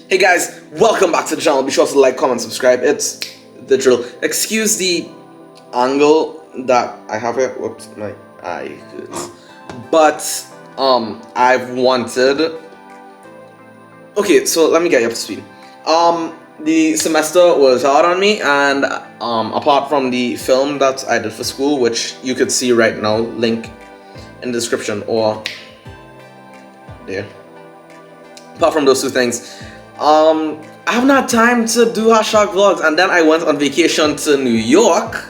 Hey guys, welcome back to the channel. Be sure to like, comment, subscribe. It's the drill. Excuse the angle that I have here. Whoops, my eye hurts. But I've wanted. Okay, so let me get you up to speed. The semester was hard on me, and apart from the film that I did for school, which you could see right now, link in the description or there. Apart from those two things, I haven't had time to do hashtag vlogs, and then I went on vacation to New York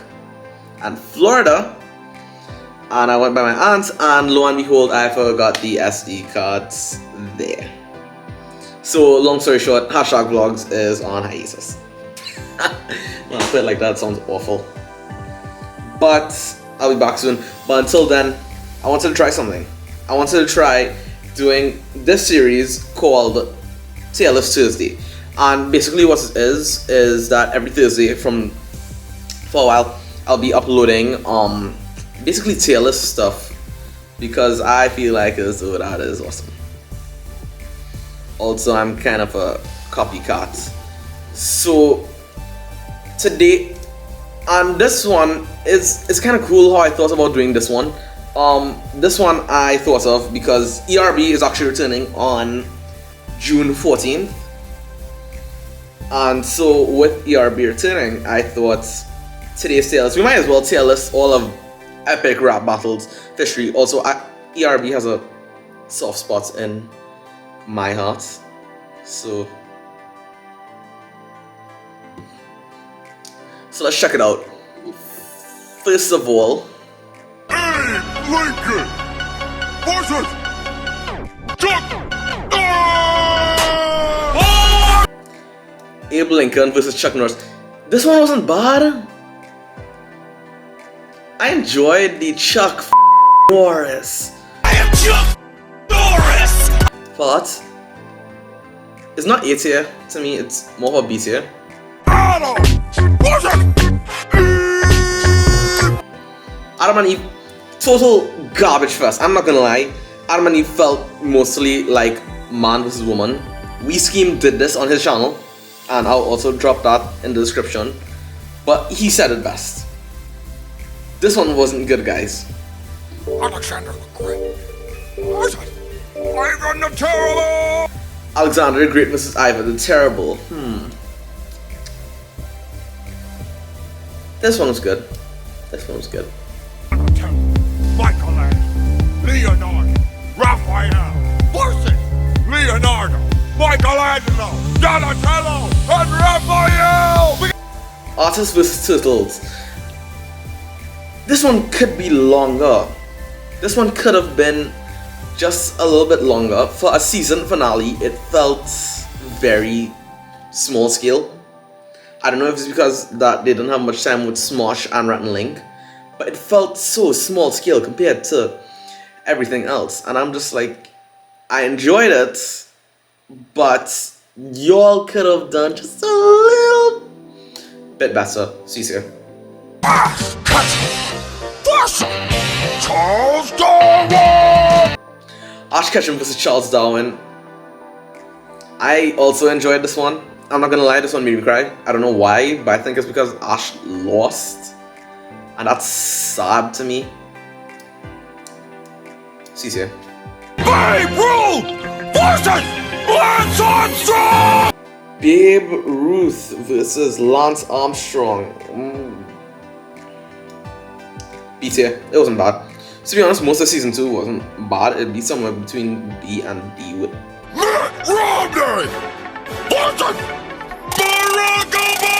and Florida, and I went by my aunt, and lo and behold, I forgot the SD cards there. So long story short, hashtag vlogs is on hiatus. When I put it like that, it sounds awful. But I'll be back soon. But until then, I wanted to try something. I wanted to try doing this series called Taylor's Thursday, and basically what it is that every Thursday for a while I'll be uploading basically Taylor's stuff, because I feel like that is awesome. Also, I'm kind of a copycat. So today, and this one it's kind of cool how I thought about doing this one. This one I thought of because ERB is actually returning on June 14th, and so with ERB returning, I thought today's Taylor's, we might as well Taylor's all of epic rap battles history. Also, ERB has a soft spot in my heart, so let's check it out. First of all, Lincoln versus Chuck. Abe Lincoln versus Chuck Norris. This one wasn't bad. I enjoyed the Chuck Norris. I am Chuck Norris. But it's not A tier to me. It's more of a B tier. Adam and Eve, total garbage fest. I'm not gonna lie. Adam and Eve felt mostly like man versus woman. We Scheme did this on his channel, and I'll also drop that in the description. But he said it best. This one wasn't good, guys. Alexander the Great. Ivan the Terrible. Alexander the Great versus Ivan the Terrible. This one was good. This one was good. Michelangelo, Leonardo, Raphael versus Leonardo, Michelangelo, Donatello, and Raphael. Artists vs Turtles. This one could be longer. This one could have been just a little bit longer. For a season finale, it felt very small scale. I don't know if it's because that they didn't have much time with Smosh and Rat and Link, but it felt so small scale compared to everything else. And I'm just like, I enjoyed it, but y'all could have done just a little bit better. Cece. Charles Darwin. Ash Ketchum versus Charles Darwin. I also enjoyed this one. I'm not gonna lie, this one made me cry. I don't know why, but I think it's because Ash lost, and that's sad to me. Cece. Babe Ruth versus Lance Armstrong. Babe Ruth versus Lance Armstrong. B tier. It wasn't bad. To be honest, most of season 2 wasn't bad. It'd be somewhere between B and D with Mitt Romney versus Barack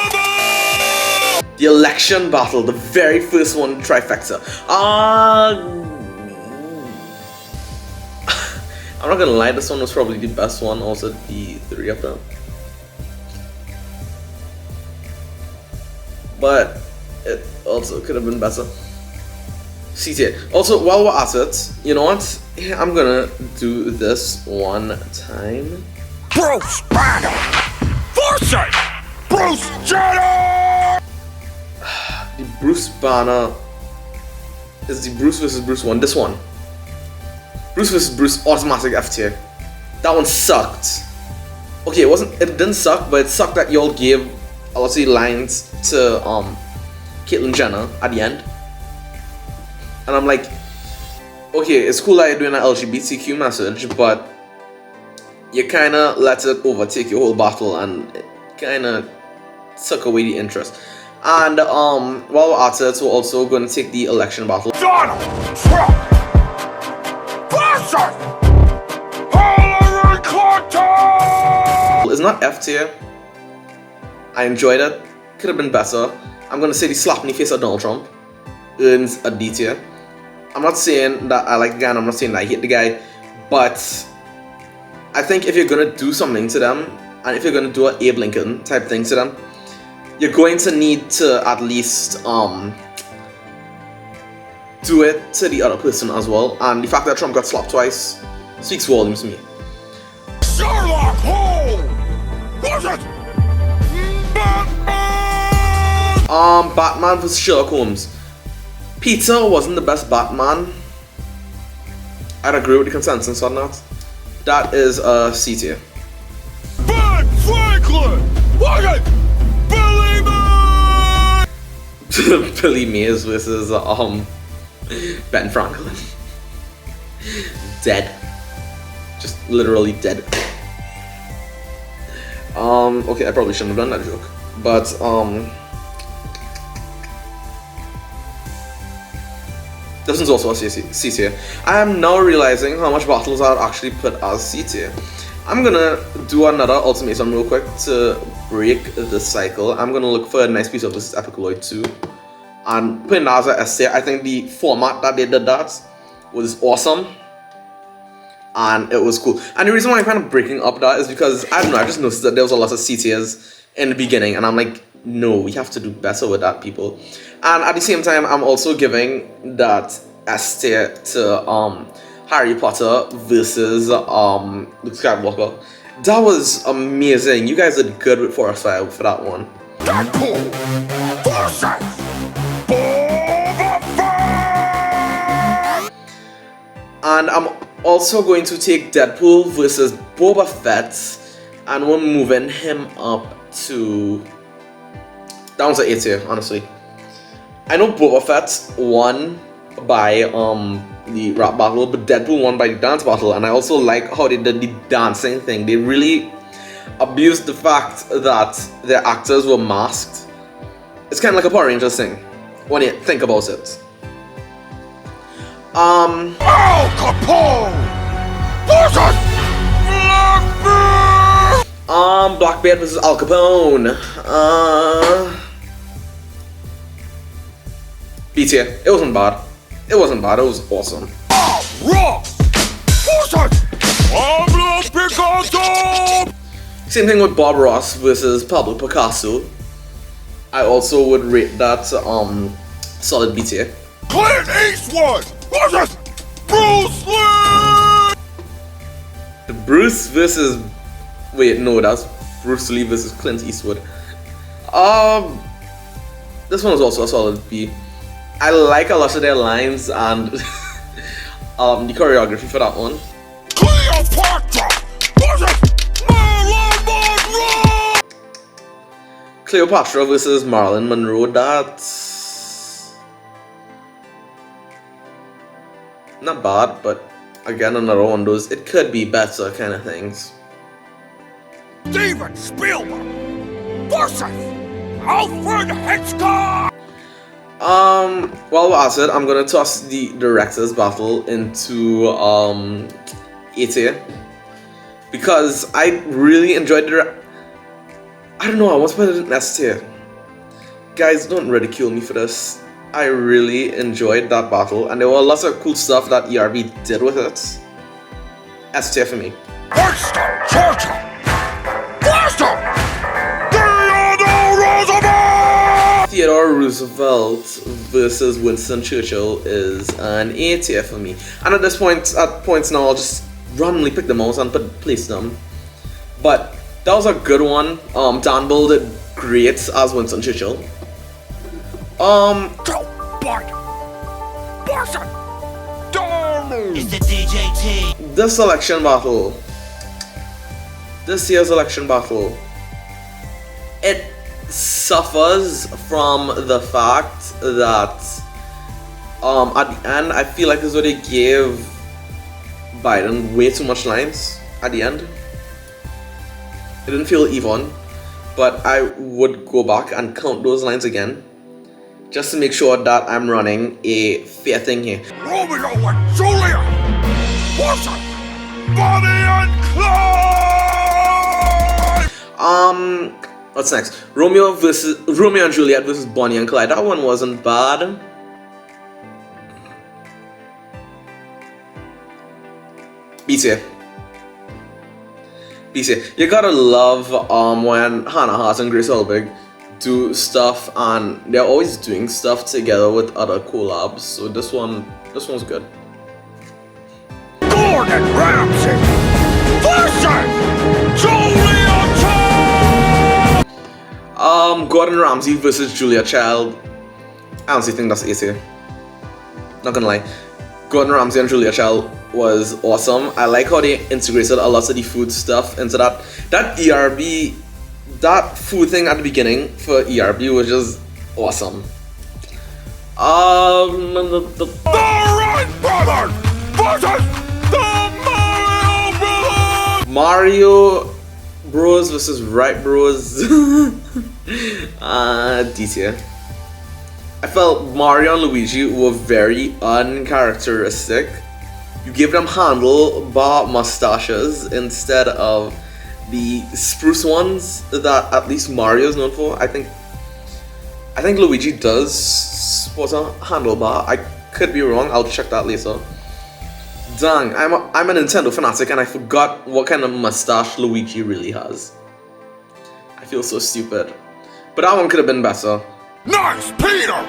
Obama. the election battle, the very first one, trifecta. I'm not gonna lie, this one was probably the best one, also the 3 of them. But it also could have been better. CTA. Also, while we're at it, you know what? I'm gonna do this one time. Bruce Banner versus Bruce Jenner. The Bruce Banner is the Bruce versus Bruce one. This one. Bruce vs. Bruce automatic F tier. That one sucked. okay, it didn't suck, but it sucked that y'all gave a lot of lines to Caitlyn Jenner at the end. And I'm like, okay, it's cool that you're doing an LGBTQ message, but you kinda let it overtake your whole battle and it kinda took away the interest. And while we're at it, we're also gonna take the election battle. Donald Trump versus Hillary Clinton! It's not F tier. I enjoyed it. Could have been better. I'm gonna say the slap in the face of Donald Trump earns a D tier. I'm not saying that I like the guy, and I'm not saying that I hate the guy, but I think if you're gonna do something to them, and if you're gonna do an Abe Lincoln type thing to them, you're going to need to at least do it to the other person as well. And the fact that Trump got slapped twice speaks volumes to me. Sherlock Holmes versus Batman! Batman vs Sherlock Holmes. Peter wasn't the best Batman. I'd agree with the consensus on that. That is a C tier. Ben Franklin versus Billy Mays! Billy Mays versus Ben Franklin. Dead. Just literally dead. Okay, I probably shouldn't have done that joke. But this one's also a C tier. I am now realizing how much battles I've actually put as C tier. I'm gonna do another ultimatum real quick to break the cycle. I'm gonna look for a nice piece of this Epicaloid 2 and put it as an S tier. I think the format that they did that was awesome and it was cool. And the reason why I'm kind of breaking up that is because I don't know, I just noticed that there was a lot of C tiers in the beginning and I'm like, no, we have to do better with that, people. And at the same time, I'm also giving that S tier to Harry Potter versus Luke Skywalker. That was amazing. You guys did good with Forest Fire for that one. Deadpool versus Boba Fett! And I'm also going to take Deadpool versus Boba Fett, and we're moving him up to... That one's an A tier, honestly. I know Boba Fett won by the rap battle, but Deadpool won by the dance battle, and I also like how they did the dancing thing. They really abused the fact that their actors were masked. It's kind of like a Power Rangers thing when you think about it. Al Capone versus Blackbeard! Blackbeard versus Al Capone. B tier. It wasn't bad. It wasn't bad. It was awesome. Ross versus Pablo Picasso! Same thing with Bob Ross versus Pablo Picasso. I also would rate that solid B tier. Clint Eastwood versus Bruce Lee! Bruce versus... Wait, no, that's Bruce Lee versus Clint Eastwood. This one is also a solid B. I like a lot of their lines and the choreography for that one. Cleopatra versus Marilyn Monroe! Cleopatra versus Marilyn Monroe, that's not bad, but again, another one of those, it could be better kind of things. Steven Spielberg versus Alfred Hitchcock! While we're at it, I'm gonna toss the director's battle into A tier because I really enjoyed I don't know, I want to put it in S tier. Guys, don't ridicule me for this. I really enjoyed that battle, and there were lots of cool stuff that ERB did with it. S tier for me. Winston Churchill versus Theodore Roosevelt! Theodore Roosevelt versus Winston Churchill is an A tier for me. And at this point, at points now, I'll just randomly pick them out and place them. But that was a good one. Dan Bull did great as Winston Churchill. Joe Biden versus Donald! It's the DJT. The selection battle. this year's election battle, it suffers from the fact that at the end I feel like as though they gave Biden way too much lines at the end. It didn't feel even, but I would go back and count those lines again just to make sure that I'm running a fair thing here. Romeo and Juliet! Warsaw! Bonnie and Clyde! What's next? Romeo and Juliet versus Bonnie and Clyde. That one wasn't bad. BT. You gotta love when Hannah Hart and Grace Helbig do stuff, and they're always doing stuff together with other collabs. So this one's good. Gordon Ramsay versus Julia Child! Gordon Ramsay versus Julia Child. I honestly think that's easy. Not gonna lie. Gordon Ramsay and Julia Child was awesome. I like how they integrated a lot of the food stuff into that. That ERB, that food thing at the beginning for ERB was just awesome. The Wright Brothers versus the Mario Brothers! Mario Bros versus Wright Bros. DT. I felt Mario and Luigi were very uncharacteristic. You gave them handlebar mustaches instead of the spruce ones that at least Mario is known for. I think Luigi does sport a handlebar. I could be wrong. I'll check that later. Dang, I'm a Nintendo fanatic and I forgot what kind of mustache Luigi really has. I feel so stupid. But that one could have been better. Nice Peter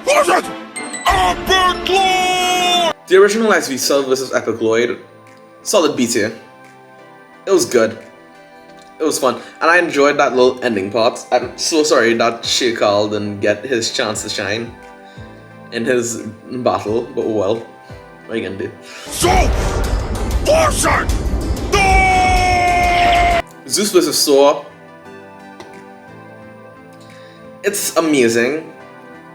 versus Epic Lloyd! The original SV Cell versus Epic Lloyd, solid BT. It was good. It was fun. And I enjoyed that little ending part. I'm so sorry that Shea Carl didn't get his chance to shine in his battle, but well, what are you gonna do? Zeus versus Thor! Zeus versus Thor. It's amazing.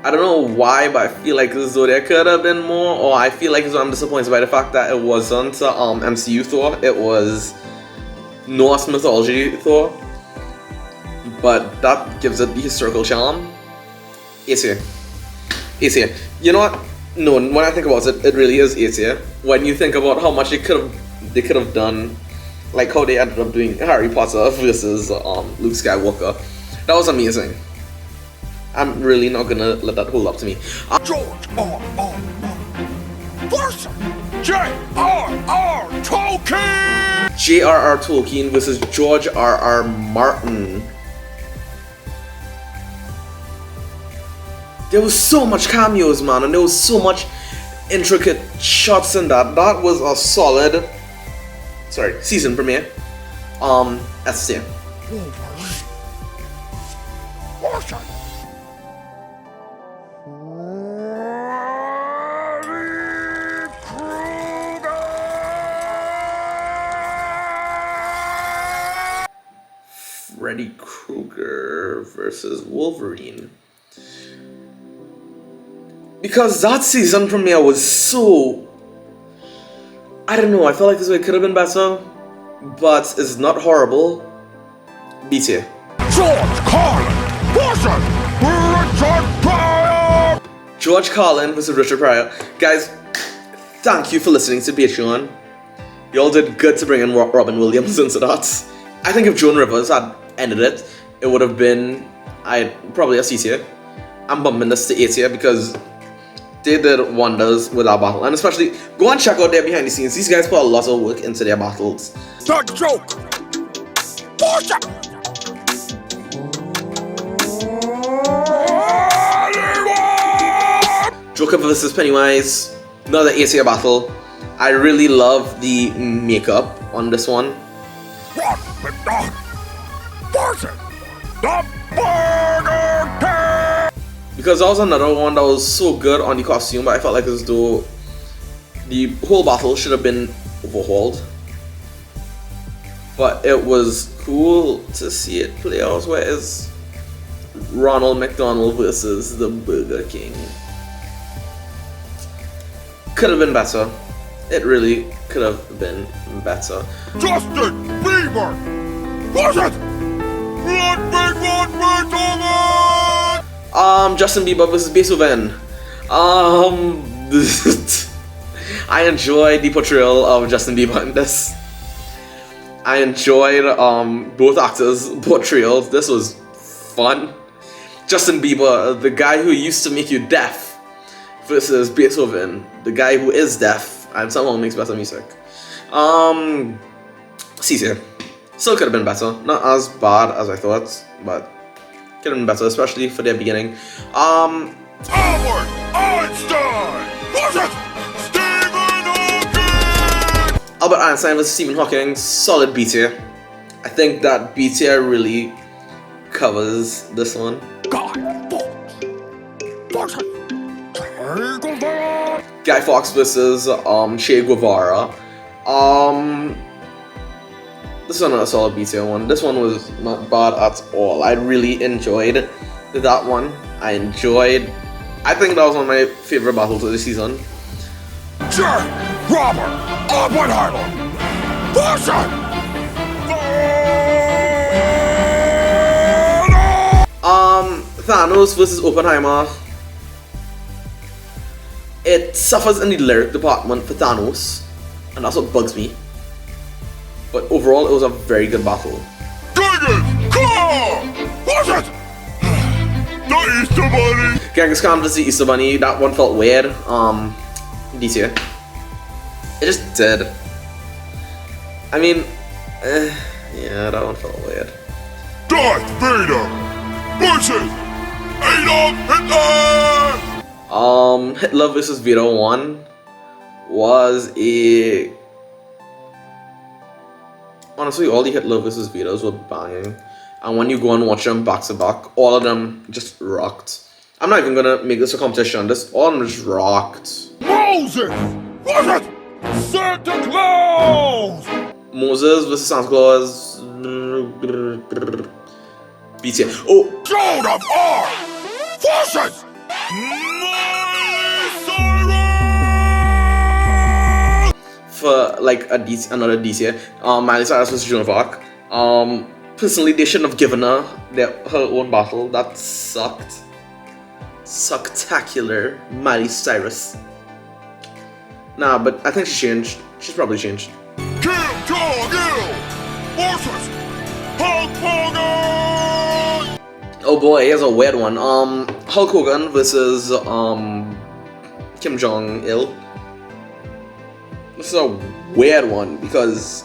I don't know why, but I feel like as though there could have been more, or I feel like as though I'm disappointed by the fact that it wasn't MCU Thor, it was Norse mythology Thor. But that gives it the historical charm. It's here. You know what? No, when I think about it, it really is here. When you think about how much they could have done, like how they ended up doing Harry Potter versus Luke Skywalker. That was amazing. I'm really not gonna let that hold up to me. George R.R. versus J.R.R. Tolkien! J.R.R. Tolkien versus George R.R. Martin. There was so much cameos, man, and there was so much intricate shots in that. That was a solid, season premiere. S-tier. Wolverine versus Freddy Krueger versus Wolverine. Because that season premiere was so... I don't know, I felt like this way could have been better, but it's not horrible. BT. George Carlin versus Richard Pryor! George Carlin versus Richard Pryor. Guys, thank you for listening to Patreon. Y'all did good to bring in Robin Williams into that. I think if Joan Rivers had ended it, it would have been probably a C tier. I'm bumping this to A tier because they did wonders with our battle, and especially go and check out their behind the scenes. These guys put a lot of work into their battles. The Joker versus Joker versus Pennywise, another A tier battle. I really love the makeup on this one. Ron McDonald versus the Burger King! Because that was another one that was so good on the costume, but I felt like as though the whole battle should have been overhauled. but it was cool to see it play out. Where is Ronald McDonald versus the Burger King? Could have been better. It really could have been better. Justin Bieber! Was it? Justin Bieber versus Beethoven. I enjoyed the portrayal of Justin Bieber in this. I enjoyed both actors' portrayals. This was fun. Justin Bieber, the guy who used to make you deaf, versus Beethoven, the guy who is deaf and somehow makes better music. Cece. Still could have been better. Not as bad as I thought, but could have been better, especially for their beginning. Albert Einstein! Was it? Stephen Hawking! Albert Einstein versus Stephen Hawking, solid B tier. I think that B tier really covers this one. Guy Fawkes versus Che Guevara. This is another solid B tier one. This one was not bad at all. I really enjoyed that one. I think that was one of my favorite battles of the season. J. Robert Oppenheimer! Versus Thanos versus Oppenheimer. It suffers in the lyric department for Thanos, and that's what bugs me. But overall, it was a very good battle. Genghis Khan! Was it? The Easter Bunny! Genghis Khan versus the Easter Bunny. That one felt weird. This year. It just did. I mean, yeah, that one felt weird. Darth Vader versus Adolf Hitler! Hitler versus Vader 1 was a... Honestly, all the Hitler versus Vaders were banging. And when you go and watch them back to back, all of them just rocked. I'm not even gonna make this a competition. All of them just rocked. Moses! Was it? Santa Claus! Moses versus Santa Claus. B tier. Oh! Joan of Arc! Versus Miley Cyrus! For like another D tier. Miley Cyrus versus Joan of Arc. Personally, they shouldn't have given her her own battle. That sucked. Sucktacular Miley Cyrus. Nah, but I think she changed. She's probably changed. Kim Jong-il versus Hulk Hogan! Oh boy, here's a weird one. Hulk Hogan versus Kim Jong-il. This is a weird one because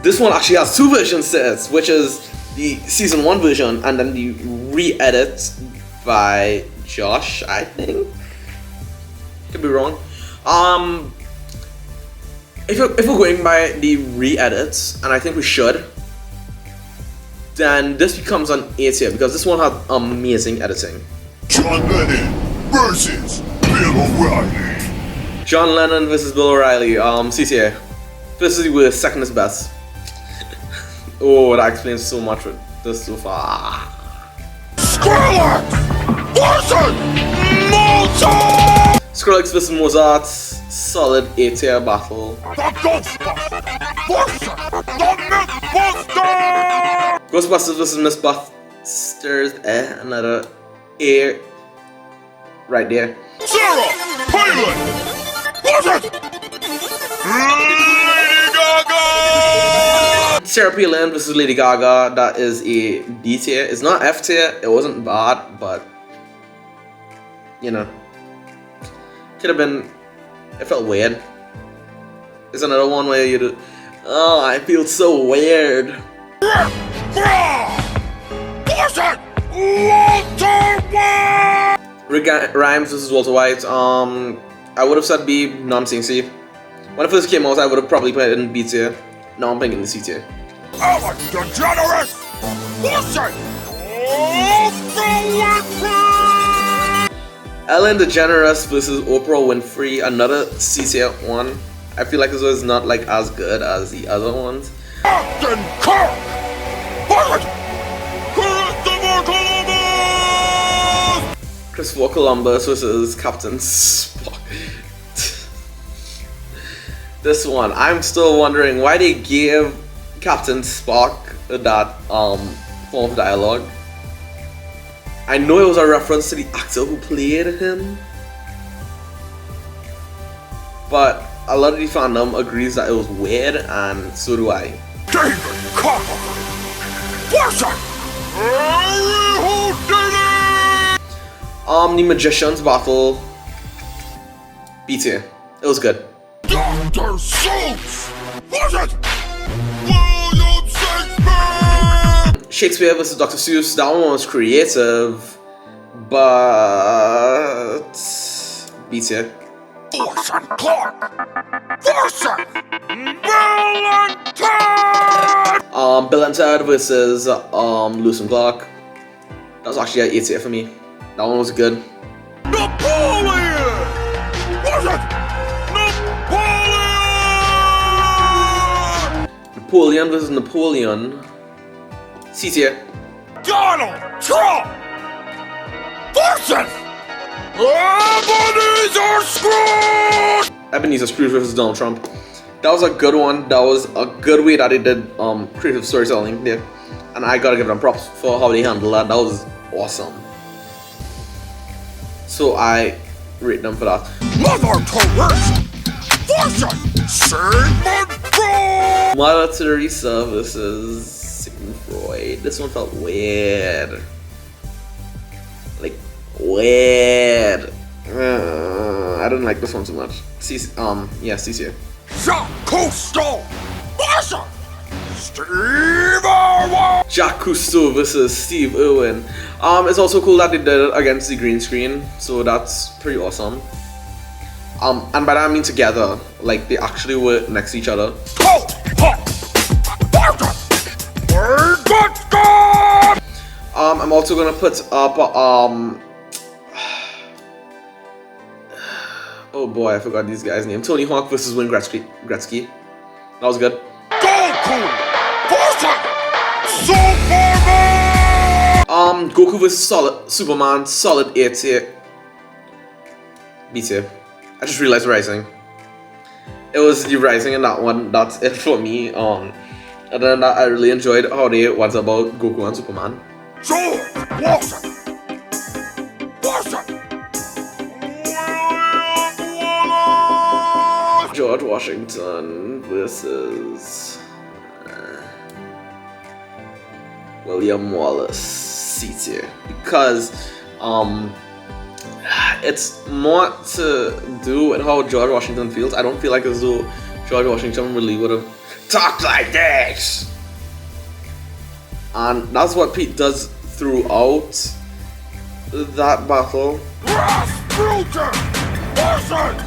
this one actually has two versions to it, which is the season 1 version and then the re-edit by Josh, I think. Could be wrong. If we're going by the re-edits, and I think we should, then this becomes an A tier because this one had amazing editing. John Lennon versus Bill O'Reilly. John Lennon versus Bill O'Reilly. Cece. This is the worst, second is best. Oh, that explains so much with this so far. Skrillex versus Mozart! Skrillex versus Mozart. Solid A tier battle. The Ghostbusters versus the Mythbusters! Ghostbusters versus Mythbusters. Another A right there. Sarah Palin versus Lady Gaga! Sarah Palin versus Lady Gaga. That is a D tier. It's not F tier. It wasn't bad, but you know, could have been. It felt weird. It's another one where you do. Oh, I feel so weird. Rick Rhymes versus Walter White. I would have said B. No, I'm saying C. When it first came out, I would have probably put it in B tier. Now I'm thinking the C tier. Ellen DeGeneres versus Oprah Winfrey! Ellen DeGeneres versus Oprah Winfrey. Another C tier one. I feel like this was not like as good as the other ones. Captain Kirk! Was it? Christopher Columbus! Christopher Columbus versus Captain Spock. This one, I'm still wondering why they gave Captain Spock that form of dialogue. I know it was a reference to the actor who played him, but a lot of the fandom agrees that it was weird, and so do I. David Copperfield! Was it? Harry Houdini! The Magicians battle, B tier. It was good. Dr. Seuss! Was it? William Shakespeare! Shakespeare versus Dr. Seuss, that one was creative, but B tier. Orson Clark! Orson! Bill and Ted! Bill and Ted versus Lewis and Clark. That was actually an A tier for me. That one was good. Napoleon! Was it? Napoleon! Napoleon versus Napoleon. C tier. Donald Trump! Versus Ebenezer Scrooge! Ebenezer Scrooge versus Donald Trump. That was a good one. That was a good way that they did creative storytelling there. And I gotta give them props for how they handled that. That was awesome. So I rate them for that. Mother Teresa! Versus Sigmund Freud! Mother Teresa versus Sigmund Freud. This one felt weird. Like, weird. I didn't like this one too much. Cece. Jacques Cousteau! Versus Steve Irwin! Jacques Cousteau versus Steve Irwin. It's also cool that they did it against the green screen, so that's pretty awesome. And by that I mean together, like they actually were next to each other. I'm also gonna put up oh boy, I forgot these guys' name. Tony Hawk versus Wayne Gretzky. That was good. Goku versus Superman! Goku versus Superman, solid A tier. B tier. I just realized Rising. It was the Rising in that one. That's it for me. Other than that, I really enjoyed how they went about Goku and Superman. George Washington! George Washington versus William Wallace, C tier, because it's more to do with how George Washington feels. I don't feel like as though George Washington really would have talked like this, and that's what Pete does throughout that battle. Rasputin versus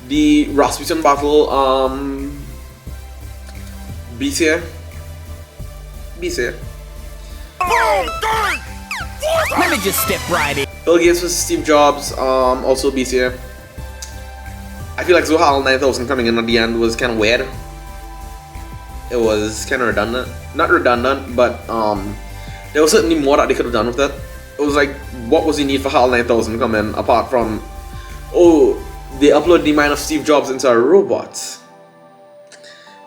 The Rasputin battle, B tier. Let me just step right in. Bill Gates versus Steve Jobs, also B tier. I feel like Zohal 9000 coming in at the end was kind of weird. It was kind of redundant. Not redundant, but there was certainly more that they could have done with it. It was like, what was the need for HAL 9000 to come in apart from, oh, they upload the mind of Steve Jobs into a robot,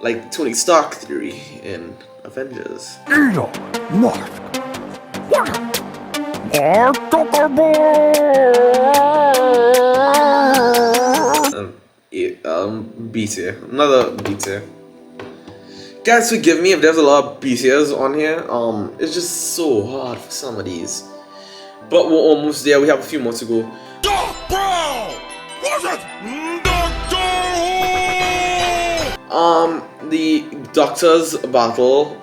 like Tony Stark theory in Avengers. Elon Musk. What? Mark Zuckerberg. B tier, another B tier. Guys, forgive me if there's a lot of B tiers on here. It's just so hard for some of these, but we're almost there. We have a few more to go. Doc Brown. Was it Doctor Who? The Doctors battle.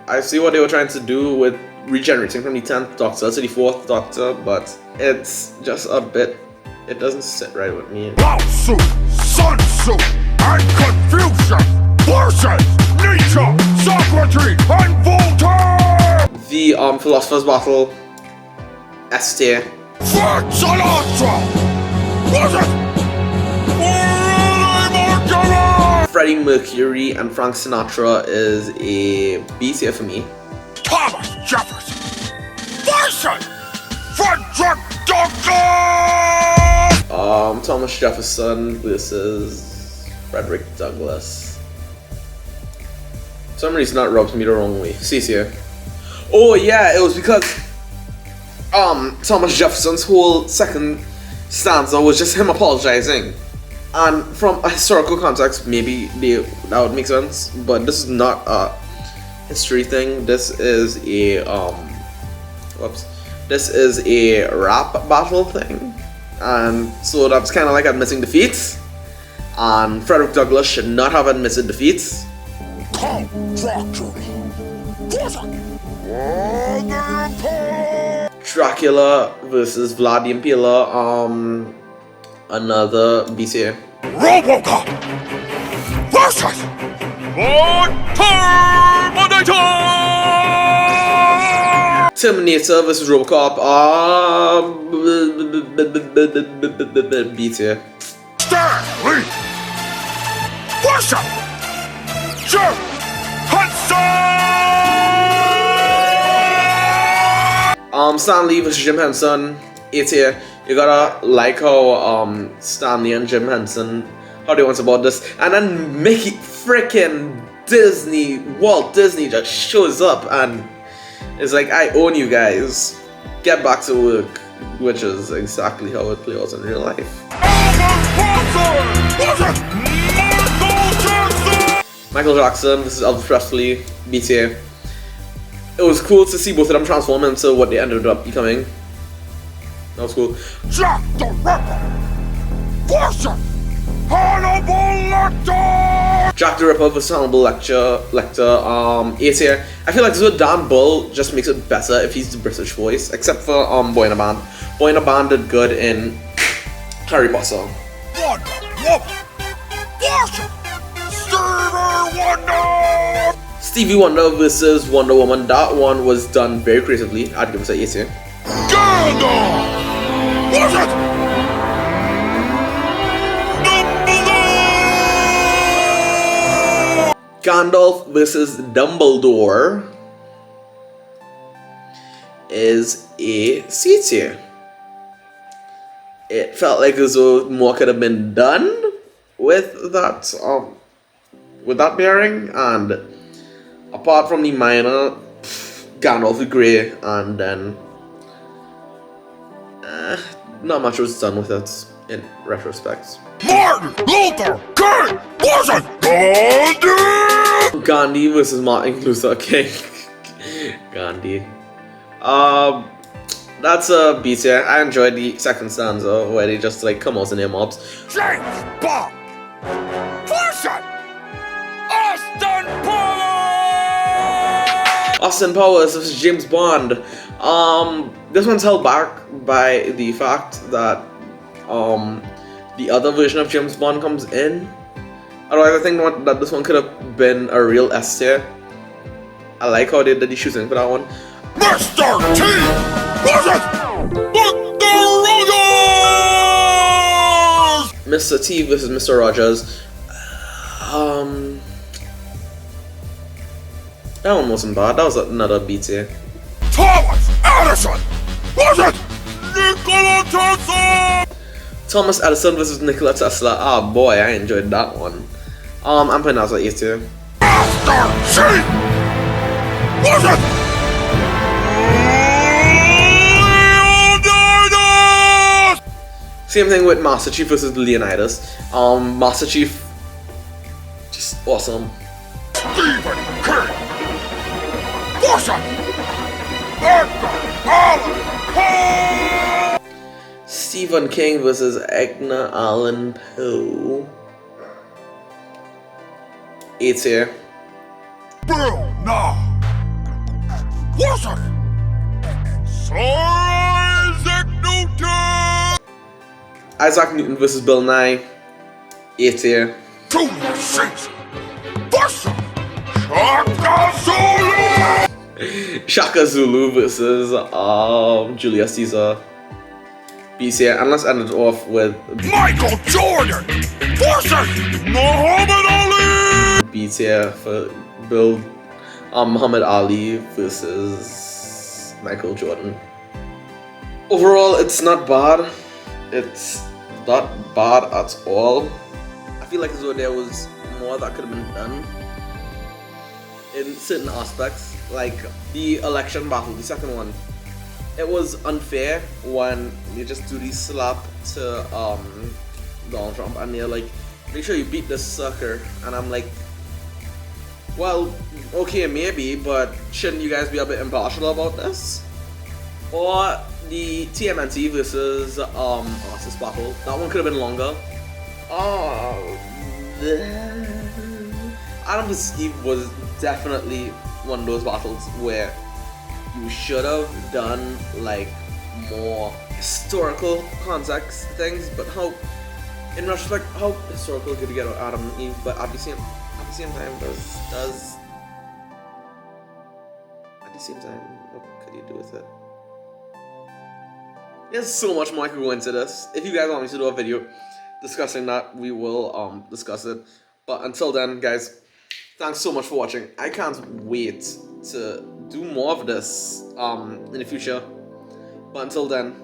I see what they were trying to do with regenerating from the 10th Doctor to the 4th Doctor, but it's just a bit. It doesn't sit right with me. Lao Tzu, Sun Tzu, and Confucius versus Nietzsche, Socrates, and Voltaire. The Philosophers battle. S tier. Frank Sinatra. Was it? Really, Mark Degeneres? Freddie Mercury and Frank Sinatra is a B tier for me. Thomas Jefferson versus Frederick Douglass! Thomas Jefferson versus Frederick Douglass. For some reason that rubs me the wrong way. Cece. Oh yeah, it was because Thomas Jefferson's whole second stanza was just him apologizing. And from a historical context, maybe that would make sense, but this is not a history thing. This is a this is a rap battle thing, and so that's kind of like admitting defeat. And Frederick Douglass should not have admitted defeat. Dracula versus Vlad the Impaler. Another B tier. RoboCop versus Terminator versus RoboCop. B tier. Stanley versus Jim Henson! Stanley versus Jim Henson. A tier. You gotta like how Stanley and Jim Henson, how they went about this, and then Mickey freaking Walt Disney just shows up and is like, I own you guys, get back to work, which is exactly how it plays out in real life. Michael Jackson, this is Elvis Presley, B tier. It was cool to see both of them transform into what they ended up becoming. That was cool. Jack the Ripper versus Hannibal Lecter! Jack the Ripper versus Hannibal Lecter. A tier. I feel like this with Dan Bull just makes it better if he's the British voice, except for Boy in a Band. Boy in a Band did good in Harry Potter. Wonder Woman versus Stevie Wonder! Stevie Wonder versus Wonder Woman. That one was done very creatively. I'd give it an A tier. Gandhi versus Dumbledore! Gandalf versus Dumbledore is a C tier. It felt like as though more could have been done with that bearing, and apart from the minor, Gandalf is great, and then not much was done with it in retrospect. Martin Luther King versus Gandhi! Gandhi versus Martin Luther King. Gandhi. That's a B tier. I enjoyed the second stanza where they just like come out in their mobs. James Bond versus Austin Powers! Austin Powers versus James Bond. This one's held back by the fact that the other version of James Bond comes in. Otherwise, I think that this one could have been a real S tier. I like how they did the shooting for that one. Mr. T versus Mr. Rogers! Mr. T versus Mr. Rogers. That one wasn't bad. That was another B tier. Thomas Edison versus Nikola Tesla! Thomas Edison versus Nikola Tesla. Ah, boy, I enjoyed that one. I'm putting that as an A tier. Master Chief versus Leonidas! Same thing with Master Chief versus Leonidas. Master Chief, just awesome. Stephen King versus Edgar Allan Poe! Stephen King versus Edgar Allan Poe. A tier. Bill Nye versus Sir Isaac Newton! Isaac Newton versus Bill Nye. A tier. Julius Caesar versus Shaka Zulu! Shaka Zulu versus Julius Caesar. B tier. And let's end it off with Michael Jordan versus Muhammad Ali! beat here for Muhammad Ali versus Michael Jordan. Overall, it's not bad. It's not bad at all. I feel like as though there was more that could have been done in certain aspects, like the election battle, the second one. It was unfair when you just do the slap to Donald Trump and they're like, make sure you beat this sucker, and I'm like, well, okay, maybe, but shouldn't you guys be a bit impartial about this? Or the TMNT versus artist battle, that one could have been longer. Adam vs. Eve was definitely one of those battles where you should have done like more historical context things, but how, in retrospect, how historical could you get Adam and Eve? But at the same time, what could you do with it? There's so much more I could go into this. If you guys want me to do a video discussing that, we will discuss it. But until then, guys, thanks so much for watching. I can't wait to do more of this in the future. But until then,